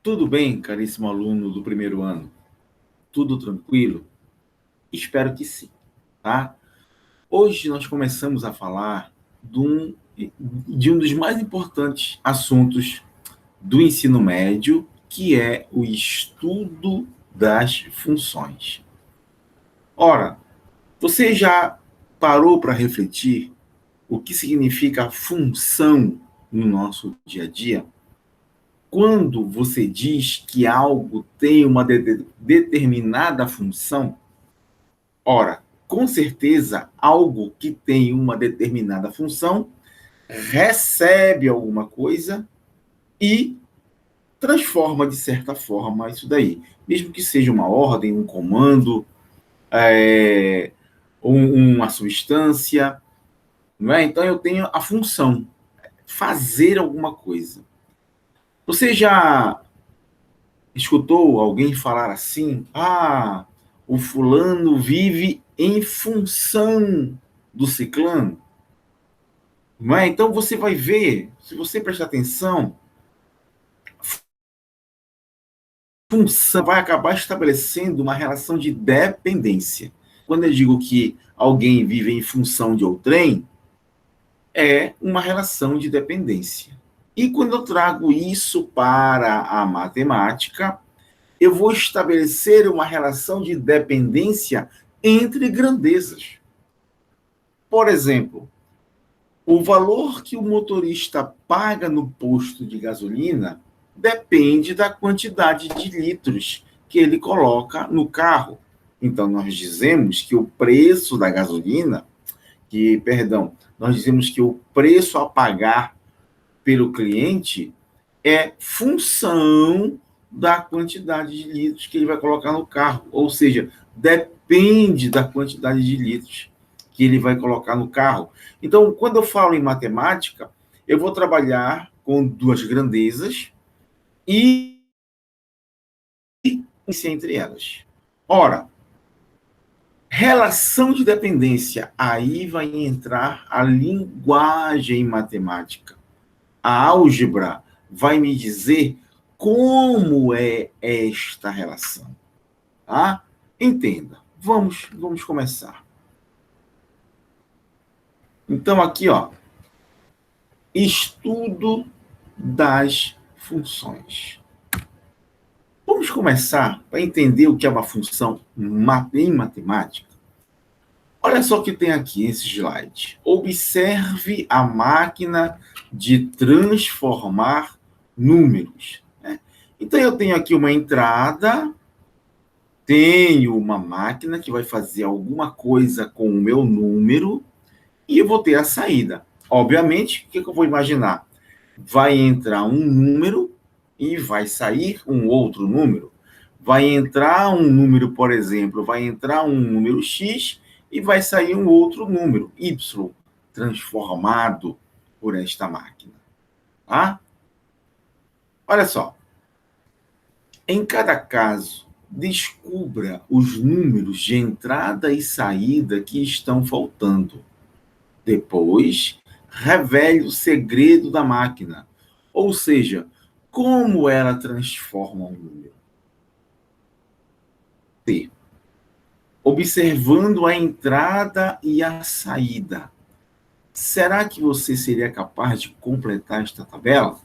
Tudo bem, caríssimo aluno do primeiro ano? Tudo tranquilo? Espero que sim, tá? Hoje nós começamos a falar de um dos mais importantes assuntos do ensino médio, que é o estudo das funções. Ora, você já parou para refletir o que significa função no nosso dia a dia? Quando você diz que algo tem uma determinada função, ora, com certeza, algo que tem uma determinada função recebe alguma coisa e transforma, de certa forma, isso daí. Mesmo que seja uma ordem, um comando, é, uma substância, não é? Então, eu tenho a função, fazer alguma coisa. Você já escutou alguém falar assim? Ah, o fulano vive em função do ciclano. Não é? Então você vai ver, se você prestar atenção, função vai acabar estabelecendo uma relação de dependência. Quando eu digo que alguém vive em função de outrem, é uma relação de dependência. E quando eu trago isso para a matemática, eu vou estabelecer uma relação de dependência entre grandezas. Por exemplo, o valor que o motorista paga no posto de gasolina depende da quantidade de litros que ele coloca no carro. Então, nós dizemos que o preço da gasolina, nós dizemos que o preço a pagar pelo cliente é função da quantidade de litros que ele vai colocar no carro. Ou seja, depende da quantidade de litros que ele vai colocar no carro. Então, quando eu falo em matemática, eu vou trabalhar com duas grandezas e entre elas. Ora, relação de dependência, aí vai entrar a linguagem matemática. A álgebra vai me dizer como é esta relação. Tá? Entenda. Vamos começar. Então, aqui, ó, estudo das funções. Vamos começar para entender o que é uma função em matemática. Olha só o que tem aqui esse slide. Observe a máquina de transformar números. Né? Então, eu tenho aqui uma entrada, tenho uma máquina que vai fazer alguma coisa com o meu número e eu vou ter a saída. Obviamente, o que eu vou imaginar? Vai entrar um número e vai sair um outro número. Vai entrar um número, por exemplo, vai entrar um número X e vai sair um outro número, Y, transformado por esta máquina. Tá? Olha só. Em cada caso, descubra os números de entrada e saída que estão faltando. Depois, revele o segredo da máquina, ou seja, como ela transforma um número. T. Observando a entrada e a saída. Será que você seria capaz de completar esta tabela?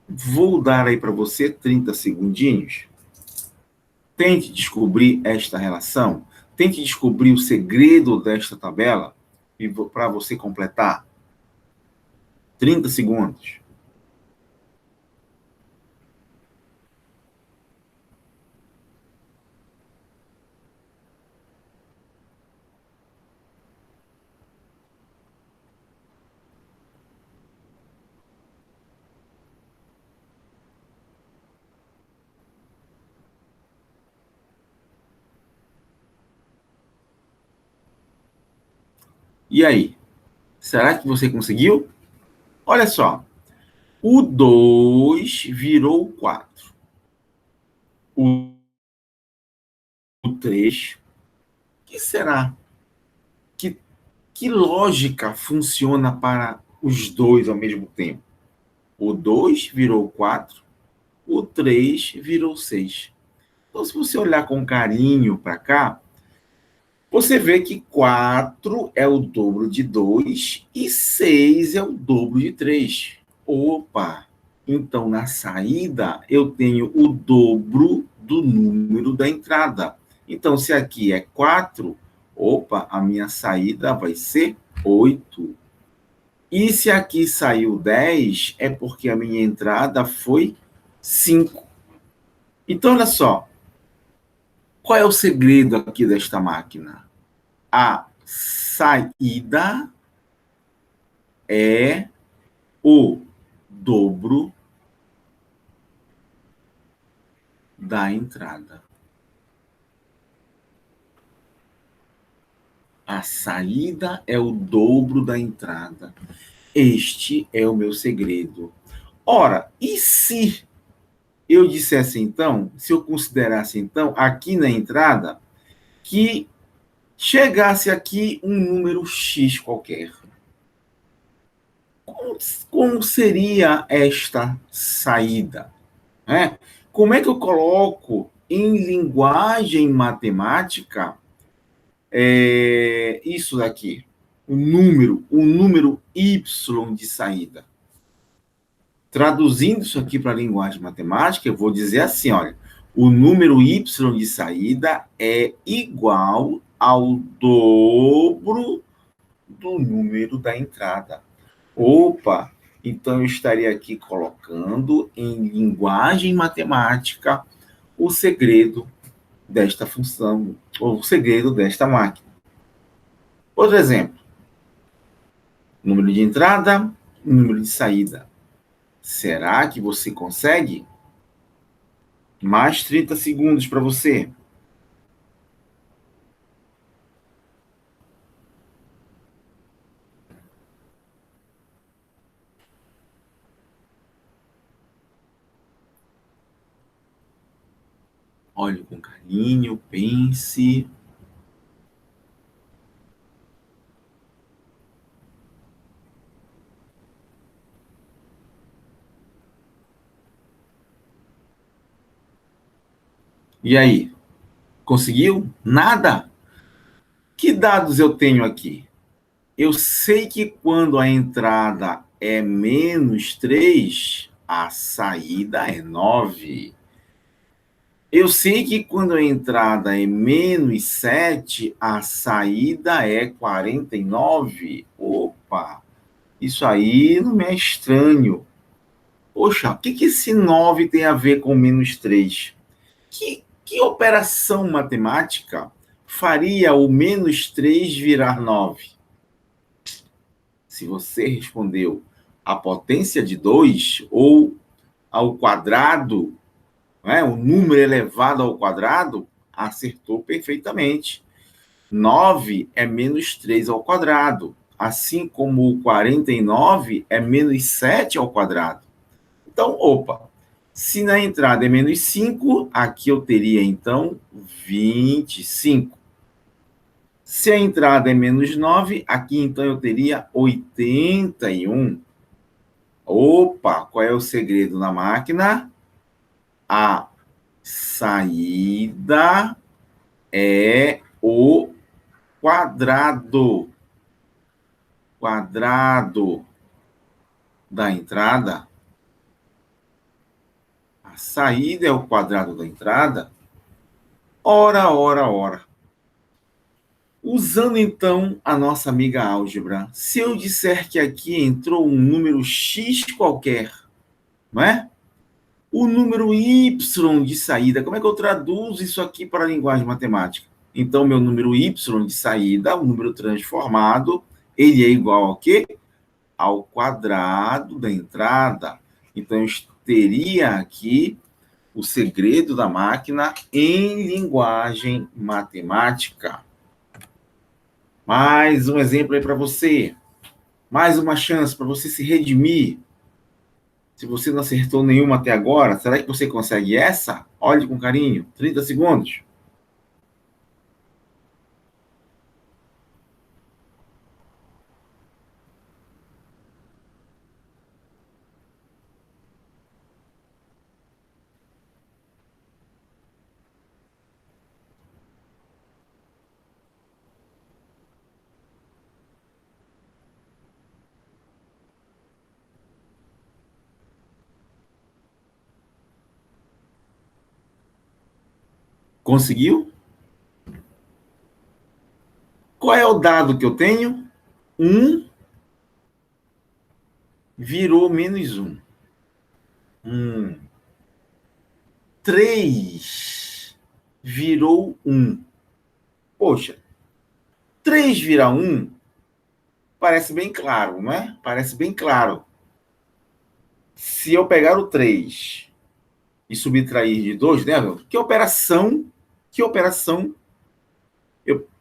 Vou dar aí para você 30 segundinhos. Tente descobrir esta relação. Tente descobrir o segredo desta tabela e para você completar. 30 segundos. E aí? Será que você conseguiu? Olha só. O 2 virou 4. O 3. O que será? Que, que lógica funciona para os dois ao mesmo tempo? O 2 virou 4 o 3 virou 6. Então, se você olhar com carinho para cá, você vê que 4 é o dobro de 2 e 6 é o dobro de 3. Opa! Então, na saída, eu tenho o dobro do número da entrada. Então, se aqui é 4, opa, a minha saída vai ser 8. E se aqui saiu 10, é porque a minha entrada foi 5. Então, olha só, qual é o segredo aqui desta máquina? A saída é o dobro da entrada. A saída é o dobro da entrada. Este é o meu segredo. Ora, e se eu dissesse então, se eu considerasse então, aqui na entrada, que chegasse aqui um número X qualquer? Como seria esta saída? Né? Como é que eu coloco em linguagem matemática isso daqui? O número y de saída. Traduzindo isso aqui para a linguagem matemática, eu vou dizer assim, olha, o número y de saída é igual ao dobro do número da entrada. Opa, então eu estaria aqui colocando em linguagem matemática o segredo desta função, ou o segredo desta máquina. Outro exemplo, número de entrada, número de saída. Será que você consegue? Mais 30 segundos para você. Olhe com carinho, pense. E aí? Conseguiu? Nada? Que dados eu tenho aqui? Eu sei que quando a entrada é menos 3, a saída é 9. Eu sei que quando a entrada é menos 7, a saída é 49. Opa, isso aí não me é estranho. Poxa, o que esse 9 tem a ver com menos 3? Que operação matemática faria o menos 3 virar 9? Se você respondeu a potência de 2 ou ao quadrado, né, o número elevado ao quadrado, acertou perfeitamente. 9 é menos 3 ao quadrado, assim como o 49 é menos 7 ao quadrado. Então, opa, se na entrada é menos 5, aqui eu teria, então, 25. Se a entrada é menos 9, aqui, então, eu teria 81. Opa, qual é o segredo na máquina? A saída é o quadrado. Quadrado da entrada. A saída é o quadrado da entrada. Ora, ora, ora. Usando então a nossa amiga álgebra, se eu disser que aqui entrou um número x qualquer, não é? O número y de saída, como é que eu traduzo isso aqui para a linguagem matemática? Então, meu número y de saída, o número transformado, ele é igual ao quê? Ao quadrado da entrada. Então, eu teria aqui o segredo da máquina em linguagem matemática. Mais um exemplo aí para você. Mais uma chance para você se redimir. Se você não acertou nenhuma até agora, será que você consegue essa? Olhe com carinho. 30 segundos. Conseguiu? Qual é o dado que eu tenho? 1 virou menos 1. 3 virou 1. Poxa, 3 virar 1 parece bem claro, não é? Parece bem claro. Se eu pegar o 3 e subtrair de 2, né? Que operação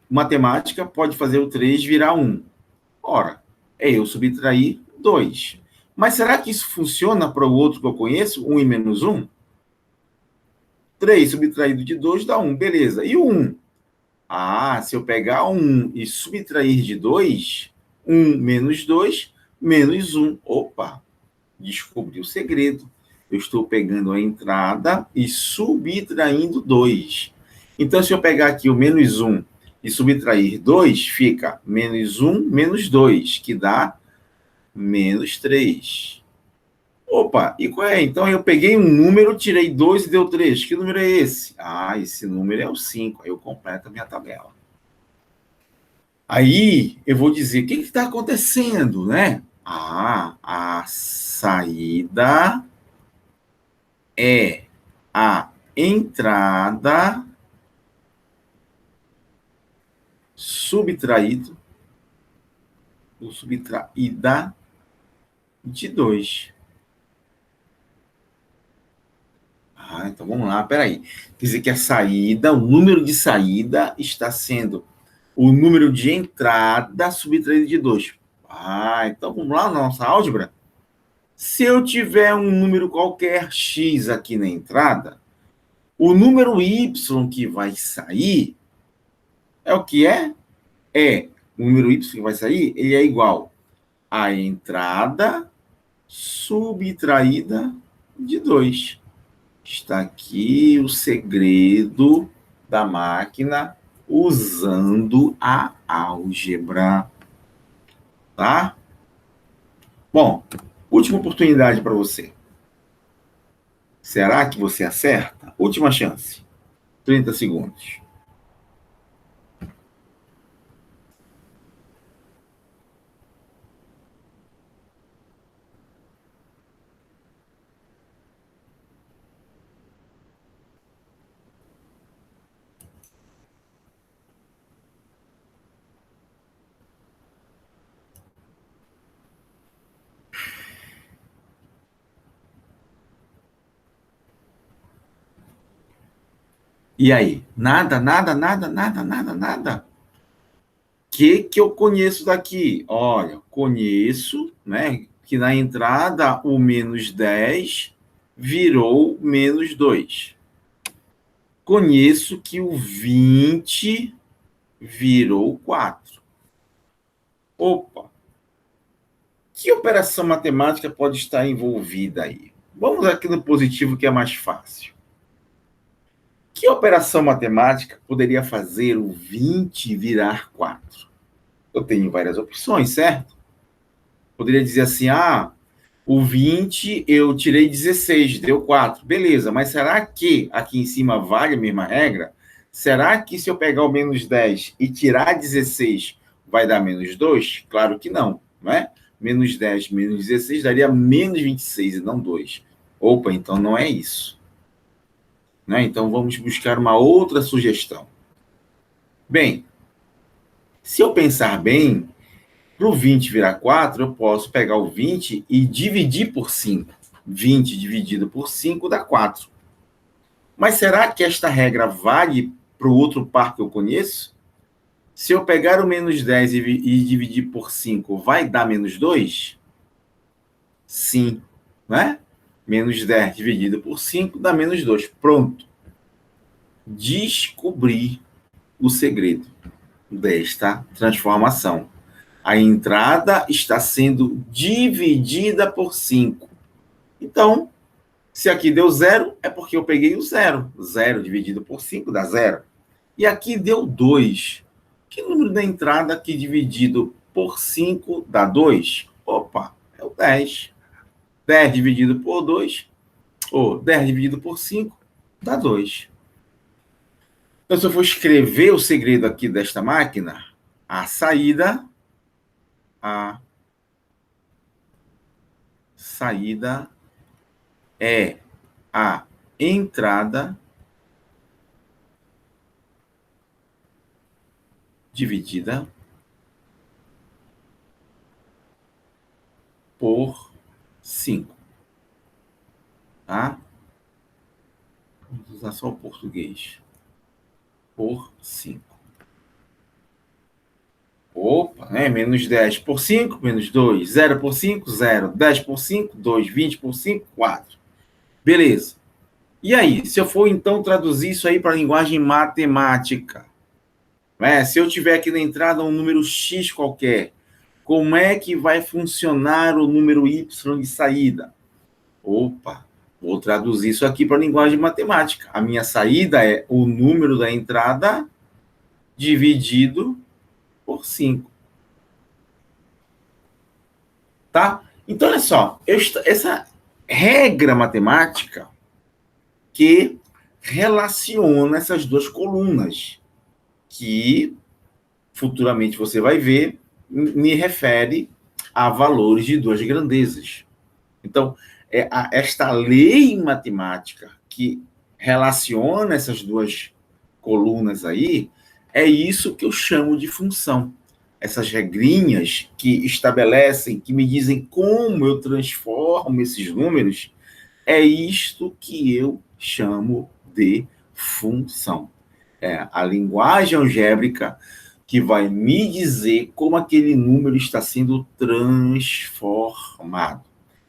matemática pode fazer o 3 virar 1? Ora, é eu subtrair 2. Mas será que isso funciona para o outro que eu conheço? 1 e menos 1? 3 subtraído de 2 dá 1, beleza. E o 1? Ah, se eu pegar 1 e subtrair de 2, 1 menos 2, menos 1. Opa, descobri o segredo. Eu estou pegando a entrada e subtraindo 2. Então, se eu pegar aqui o menos 1 e subtrair 2, fica menos 1 menos 2, que dá menos 3. Opa, e qual é? Então eu peguei um número, tirei 2 e deu 3. Que número é esse? Ah, esse número é o 5. Aí eu completo a minha tabela. Aí eu vou dizer, o que está acontecendo, né? Ah, a saída é a entrada subtraída de 2. Ah, então vamos lá, peraí. Quer dizer que a saída, o número de saída está sendo o número de entrada subtraído de 2. Ah, então vamos lá na nossa álgebra. Se eu tiver um número qualquer x aqui na entrada, o número y que vai sair é o que é? É. O número y que vai sair, ele é igual à entrada subtraída de 2. Está aqui o segredo da máquina usando a álgebra. Tá? Bom, última oportunidade para você. Será que você acerta? Última chance. 30 segundos. E aí? Nada, nada, nada, nada, nada, nada. O que eu conheço daqui? Olha, conheço, né, que na entrada o menos 10 virou menos 2. Conheço que o 20 virou 4. Opa! Que operação matemática pode estar envolvida aí? Vamos aqui no positivo, que é mais fácil. Que operação matemática poderia fazer o 20 virar 4? Eu tenho várias opções, certo? Poderia dizer assim, o 20 eu tirei 16, deu 4. Beleza, mas será que aqui em cima vale a mesma regra? Será que se eu pegar o menos 10 e tirar 16 vai dar menos 2? Claro que não, não é? Menos 10 menos 16 daria menos 26 e não 2. Opa, então não é isso. Né? Então vamos buscar uma outra sugestão. Bem, se eu pensar bem, para o 20 virar 4, eu posso pegar o 20 e dividir por 5. 20 dividido por 5 dá 4. Mas será que esta regra vale para o outro par que eu conheço? Se eu pegar o menos 10 e dividir por 5, vai dar menos 2? Sim, né? Menos 10 dividido por 5 dá menos 2. Pronto. Descobri o segredo desta transformação. A entrada está sendo dividida por 5. Então, se aqui deu 0, é porque eu peguei o 0. 0 dividido por 5 dá 0. E aqui deu 2. Que número da entrada aqui dividido por 5 dá 2? Opa, é o 10. 10 dividido por 2, ou 10 dividido por 5, dá 2. Então, se eu for escrever o segredo aqui desta máquina, a saída é a entrada dividida por 5, tá? Vamos usar só o português. Por 5. Opa, né? Menos 10 por 5, menos 2. 0 por 5, 0. 10 por 5, 2. 20 por 5, 4. Beleza. E aí, se eu for então traduzir isso aí para a linguagem matemática, né? Se eu tiver aqui na entrada um número x qualquer, como é que vai funcionar o número y de saída? Opa, vou traduzir isso aqui para a linguagem matemática. A minha saída é o número da entrada dividido por 5. Tá? Então, olha só, essa regra matemática que relaciona essas duas colunas, que futuramente você vai ver, me refere a valores de duas grandezas. Então, esta lei matemática que relaciona essas duas colunas aí, é isso que eu chamo de função. Essas regrinhas que estabelecem, que me dizem como eu transformo esses números, é isto que eu chamo de função. É a linguagem algébrica que vai me dizer como aquele número está sendo transformado.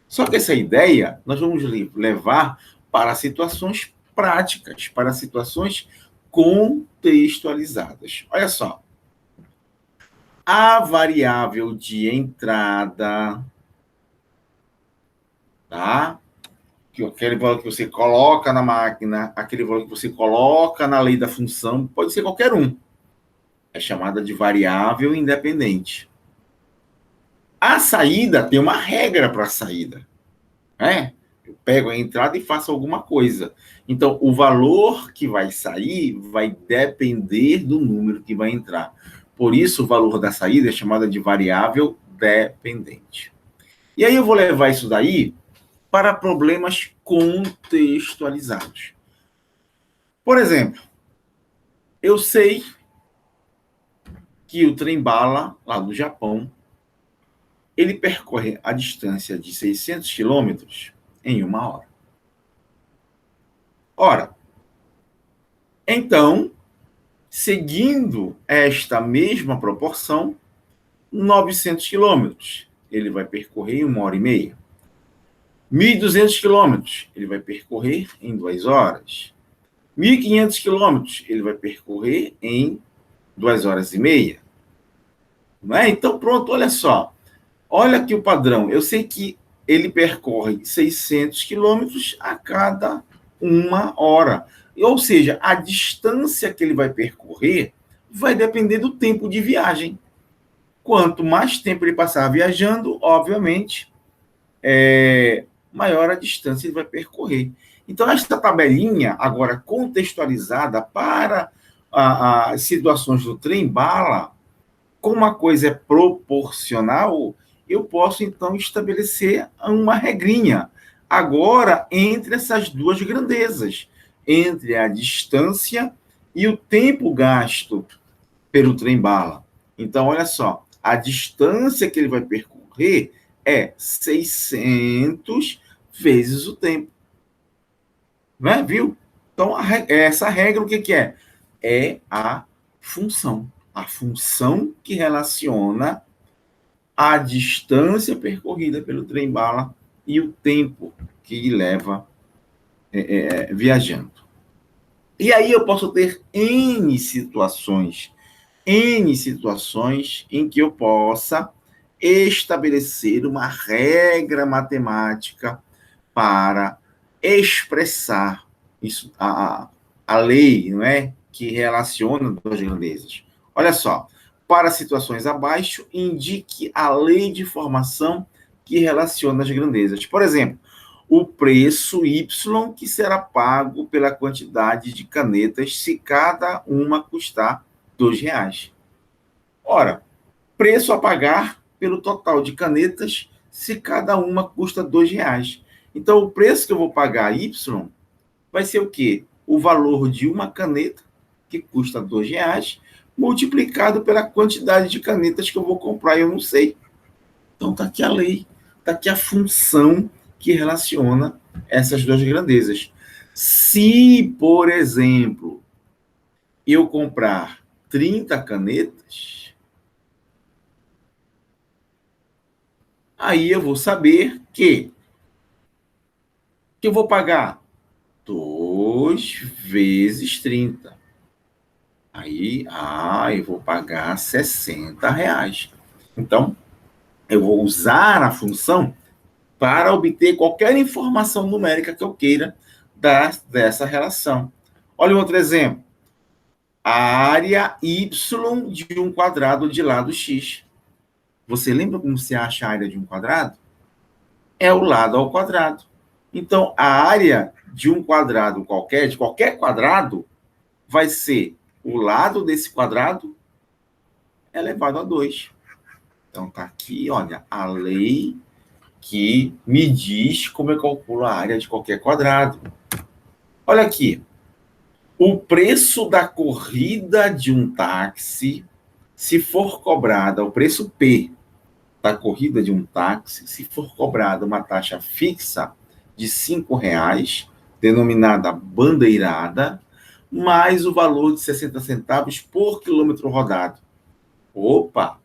Só que essa ideia nós vamos levar para situações práticas, para situações contextualizadas. Olha só. A variável de entrada, tá? Aquele valor que você coloca na máquina, aquele valor que você coloca na lei da função, pode ser qualquer um. É chamada de variável independente. A saída tem uma regra para a saída, né? Eu pego a entrada e faço alguma coisa. Então, o valor que vai sair vai depender do número que vai entrar. Por isso, o valor da saída é chamada de variável dependente. E aí eu vou levar isso daí para problemas contextualizados. Por exemplo, eu sei que o trem-bala, lá do Japão, ele percorre a distância de 600 quilômetros em 1 hora. Ora, então, seguindo esta mesma proporção, 900 quilômetros ele vai percorrer em 1 hora e meia. 1.200 quilômetros ele vai percorrer em 2 horas. 1.500 quilômetros ele vai percorrer em 2 horas e meia. Não é? Então, pronto, olha só. Olha aqui o padrão. Eu sei que ele percorre 600 quilômetros a cada 1 hora. Ou seja, a distância que ele vai percorrer vai depender do tempo de viagem. Quanto mais tempo ele passar viajando, obviamente, maior a distância ele vai percorrer. Então, esta tabelinha, agora contextualizada para as situações do trem-bala, como a coisa é proporcional, eu posso, então, estabelecer uma regrinha. Agora, entre essas duas grandezas, entre a distância e o tempo gasto pelo trem-bala. Então, olha só, a distância que ele vai percorrer é 600 vezes o tempo. Né? Viu? Então, essa regra, o que é? É a função. A função que relaciona a distância percorrida pelo trem-bala e o tempo que leva viajando. E aí eu posso ter N situações em que eu possa estabelecer uma regra matemática para expressar isso, a lei, não é, que relaciona duas grandezas. Olha só, para situações abaixo, indique a lei de formação que relaciona as grandezas. Por exemplo, o preço Y que será pago pela quantidade de canetas se cada uma custar R$ 2. Ora, preço a pagar pelo total de canetas se cada uma custa R$ 2. Então, o preço que eu vou pagar Y vai ser o quê? O valor de uma caneta, que custa R$ 2, multiplicado pela quantidade de canetas que eu vou comprar, eu não sei. Então, está aqui a lei, está aqui a função que relaciona essas duas grandezas. Se, por exemplo, eu comprar 30 canetas, aí eu vou saber que eu vou pagar 2 vezes 30. Aí, eu vou pagar R$ 60. Então, eu vou usar a função para obter qualquer informação numérica que eu queira dessa relação. Olha um outro exemplo. A área Y de um quadrado de lado X. Você lembra como se acha a área de um quadrado? É o lado ao quadrado. Então, a área de um quadrado qualquer, de qualquer quadrado, vai ser o lado desse quadrado elevado a 2. Então, está aqui, olha, a lei que me diz como eu calculo a área de qualquer quadrado. Olha aqui. O preço da corrida de um táxi, se for cobrada, o preço P da corrida de um táxi, se for cobrada uma taxa fixa de R$ 5, denominada bandeirada, mais o valor de 60 centavos por quilômetro rodado. Opa!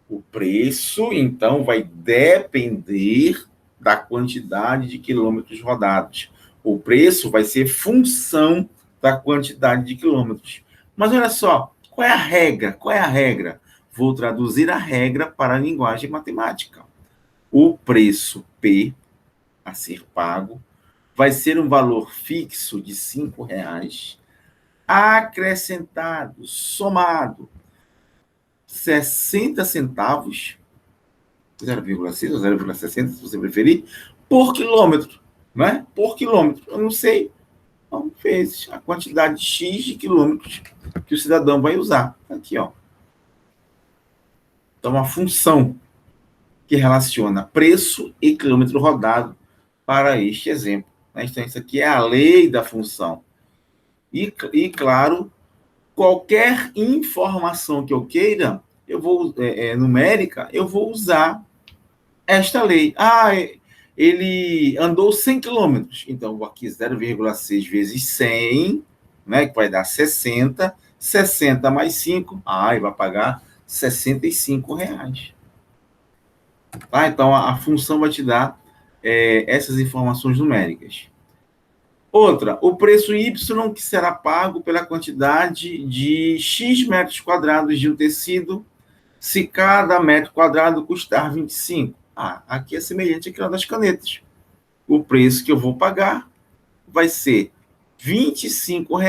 O preço, então, vai depender da quantidade de quilômetros rodados. O preço vai ser função da quantidade de quilômetros. Mas olha só, qual é a regra? Qual é a regra? Vou traduzir a regra para a linguagem matemática. O preço P a ser pago vai ser um valor fixo de R$ 5, acrescentado, somado 60 centavos, 0,6 ou 0,60, se você preferir, por quilômetro, né? Por quilômetro. Eu não sei, então, vezes a quantidade X de quilômetros que o cidadão vai usar. Aqui, ó. Então, uma função que relaciona preço e quilômetro rodado para este exemplo. Então, isso aqui é a lei da função. E claro, qualquer informação que eu queira, eu vou numérica, eu vou usar esta lei. Ele andou 100 quilômetros. Então, vou aqui 0,6 vezes 100, né, que vai dar 60. 60 mais 5, e vai pagar R$ 65. Tá? Então, a função vai te dar essas informações numéricas. Outra, o preço Y que será pago pela quantidade de X metros quadrados de um tecido se cada metro quadrado custar 25. Aqui é semelhante àquela das canetas. O preço que eu vou pagar vai ser R$ 25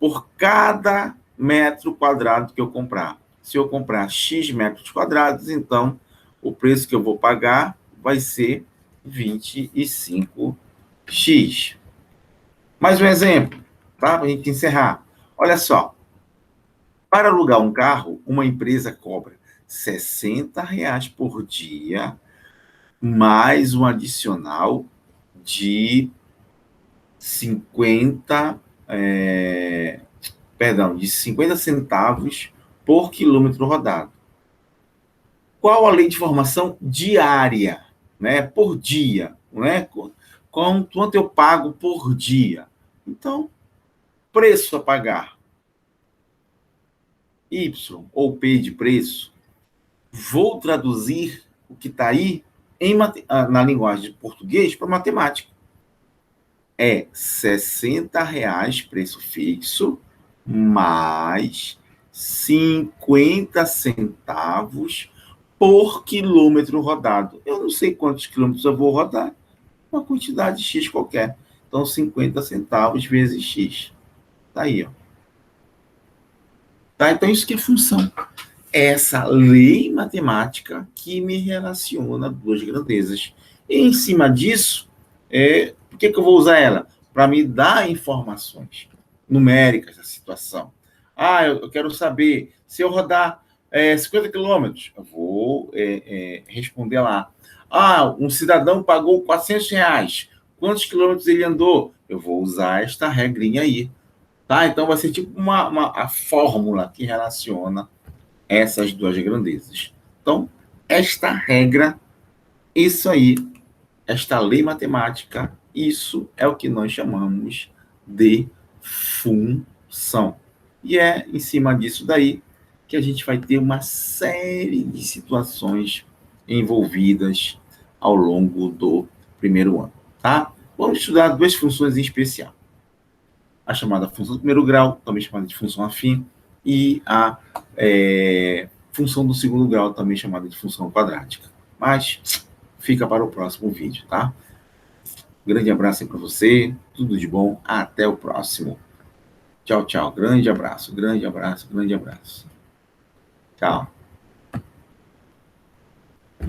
por cada metro quadrado que eu comprar. Se eu comprar X metros quadrados, então o preço que eu vou pagar vai ser 25x. Mais um exemplo, tá? Para a gente encerrar. Olha só. Para alugar um carro, uma empresa cobra R$ 60 por dia, mais um adicional de 50 centavos por quilômetro rodado. Qual a lei de formação diária, né? Por dia, né? Quanto eu pago por dia? Então, preço a pagar. Y ou P de preço. Vou traduzir o que está aí na linguagem de português para matemática. É R$ 60 preço fixo, mais 50 centavos por quilômetro rodado. Eu não sei quantos quilômetros eu vou rodar, uma quantidade X qualquer. Então, 50 centavos vezes X. Tá aí, ó. Tá? Então, isso que é função. Essa lei matemática que me relaciona duas grandezas. E, em cima disso, Por que eu vou usar ela? Para me dar informações numéricas da situação. Eu quero saber, se eu rodar 50 quilômetros, eu vou responder lá. Um cidadão pagou R$ 400. Quantos quilômetros ele andou? Eu vou usar esta regrinha aí. Tá? Então, vai ser tipo a fórmula que relaciona essas duas grandezas. Então, esta regra, isso aí, esta lei matemática, isso é o que nós chamamos de função. E é em cima disso daí que a gente vai ter uma série de situações envolvidas ao longo do primeiro ano, tá? Vamos estudar duas funções em especial. A chamada função do primeiro grau, também chamada de função afim, e a função do segundo grau, também chamada de função quadrática. Mas fica para o próximo vídeo, tá? Grande abraço aí para você, tudo de bom, até o próximo. Tchau, tchau. Grande abraço, grande abraço, grande abraço. Tchau.